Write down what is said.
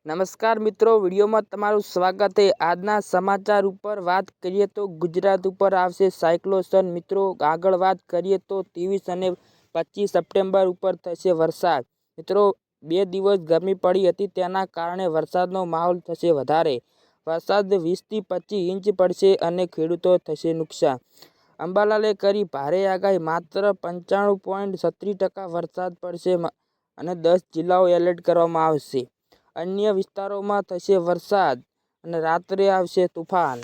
નમસ્કાર મિત્રો, વિડીયોમાં તમારું સ્વાગત છે। આજના સમાચાર ઉપર વાત કરીએ તો ગુજરાત ઉપર આવશે સાયક્લોન। મિત્રો આગળ વાત કરીએ તો 23 અને 25 સપ્ટેમ્બર ઉપર થશે વરસાદ। મિત્રો 2 દિવસ ગરમી પડી હતી, તેના કારણે વરસાદનો માહોલ થશે વધારે। વરસાદ 20 થી 25 ઇંચ પડશે અને ખેડૂતો થશે નુકસાન। અંબાલાલે કરી ભારે આગાહી, માત્ર 95.36% વરસાદ પડશે અને 10 જિલ્લાઓ એલર્ટ કરવામાં આવશે। અન્ય વિસ્તારોમાં થશે વરસાદ અને રાત્રે આવશે તુફાન।